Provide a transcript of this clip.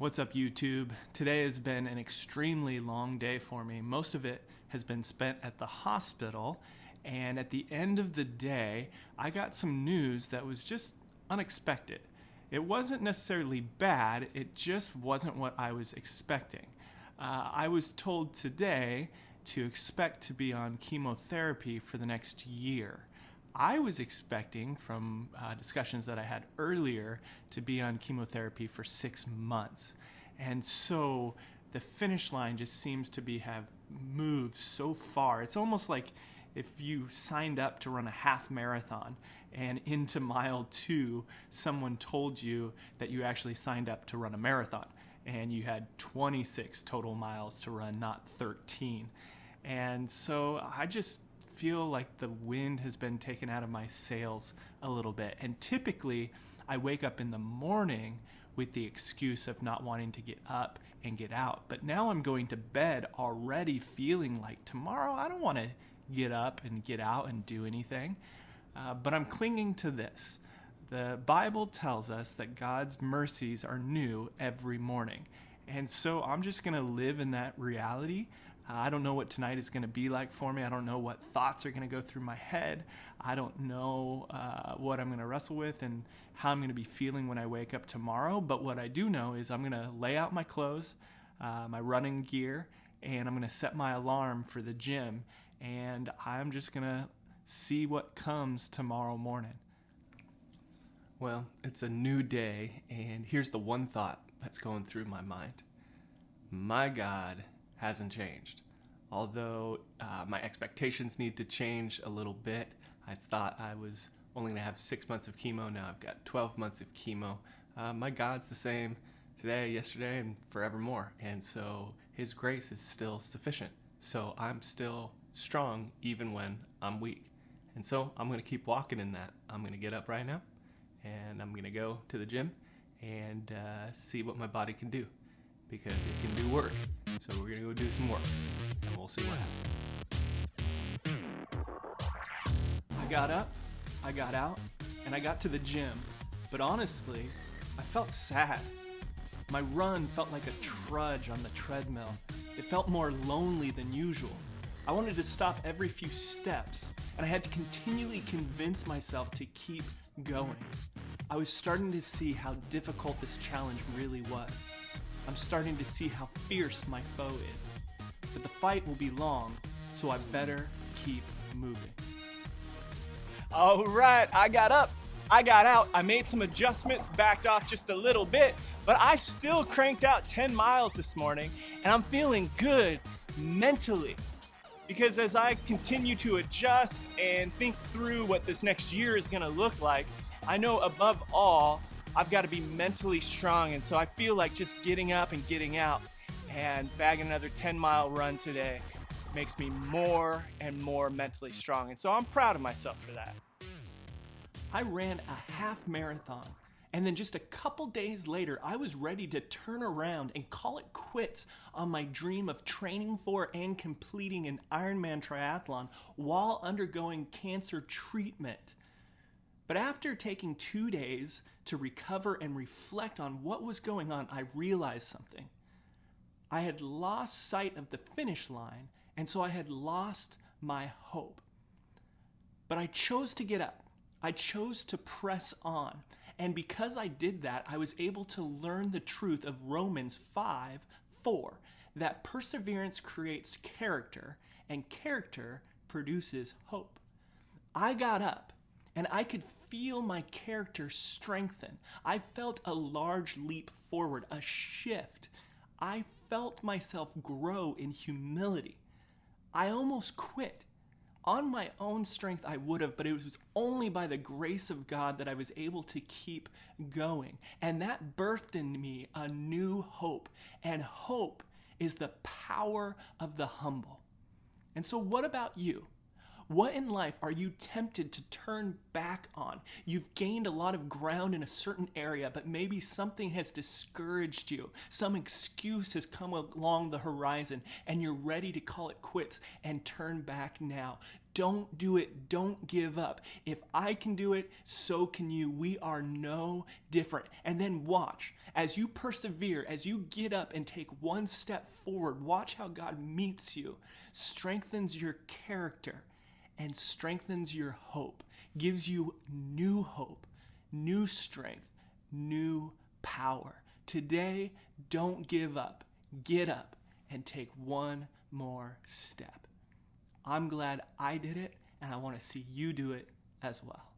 What's up, YouTube? Today has been an extremely long day for me. Most of it has been spent at the hospital, and at the end of the day, I got some news that was just unexpected. It wasn't necessarily bad, it just wasn't what I was expecting. I was told today to expect to be on chemotherapy for the next year. I was expecting, from discussions that I had earlier, to be on chemotherapy for 6 months. And so the finish line just seems to have moved so far. It's almost like if you signed up to run a half marathon and into mile 2, someone told you that you actually signed up to run a marathon and you had 26 total miles to run, not 13. And so I just feel like the wind has been taken out of my sails a little bit. And typically I wake up in the morning with the excuse of not wanting to get up and get out. But now I'm going to bed already feeling like tomorrow I don't want to get up and get out and do anything. But I'm clinging to this. The Bible tells us that God's mercies are new every morning. And so I'm just going to live in that reality. I don't know what tonight is going to be like for me. I don't know what thoughts are going to go through my head. I don't know what I'm going to wrestle with and how I'm going to be feeling when I wake up tomorrow. But what I do know is I'm going to lay out my clothes, my running gear, and I'm going to set my alarm for the gym. And I'm just going to see what comes tomorrow morning. Well, it's a new day, and here's the one thought that's going through my mind. My God hasn't changed. Although my expectations need to change a little bit. I thought I was only going to have 6 months of chemo. Now I've got 12 months of chemo. My God's the same today, yesterday, and forevermore. And so His grace is still sufficient. So I'm still strong even when I'm weak. And so I'm going to keep walking in that. I'm going to get up right now, and I'm going to go to the gym and see what my body can do. Because it can do work. So we're going to go do some work, and we'll see what happens. I got up, I got out, and I got to the gym. But honestly, I felt sad. My run felt like a trudge on the treadmill. It felt more lonely than usual. I wanted to stop every few steps, and I had to continually convince myself to keep going. I was starting to see how difficult this challenge really was. I'm starting to see how fierce my foe is. But the fight will be long, so I better keep moving. All right, I got up, I got out, I made some adjustments, backed off just a little bit, but I still cranked out 10 miles this morning, and I'm feeling good mentally. Because as I continue to adjust and think through what this next year is gonna look like, I know above all, I've got to be mentally strong, and so I feel like just getting up and getting out and bagging another 10-mile run today makes me more and more mentally strong, and so I'm proud of myself for that. I ran a half marathon, and then just a couple days later, I was ready to turn around and call it quits on my dream of training for and completing an Ironman triathlon while undergoing cancer treatment. But after taking 2 days to recover and reflect on what was going on, I realized something. I had lost sight of the finish line, and so I had lost my hope. But I chose to get up. I chose to press on. And because I did that, I was able to learn the truth of Romans 5:4, that perseverance creates character, and character produces hope. I got up, and I could feel my character strengthen. I felt a large leap forward, a shift. I felt myself grow in humility. I almost quit. On my own strength, I would have, but it was only by the grace of God that I was able to keep going. And that birthed in me a new hope. And hope is the power of the humble. And so what about you? What in life are you tempted to turn back on? You've gained a lot of ground in a certain area, but maybe something has discouraged you. Some excuse has come along the horizon, and you're ready to call it quits and turn back now. Don't do it. Don't give up. If I can do it, so can you. We are no different. And then watch. As you persevere, as you get up and take one step forward, watch how God meets you, strengthens your character, and strengthens your hope, gives you new hope, new strength, new power. Today, don't give up. Get up and take one more step. I'm glad I did it, and I want to see you do it as well.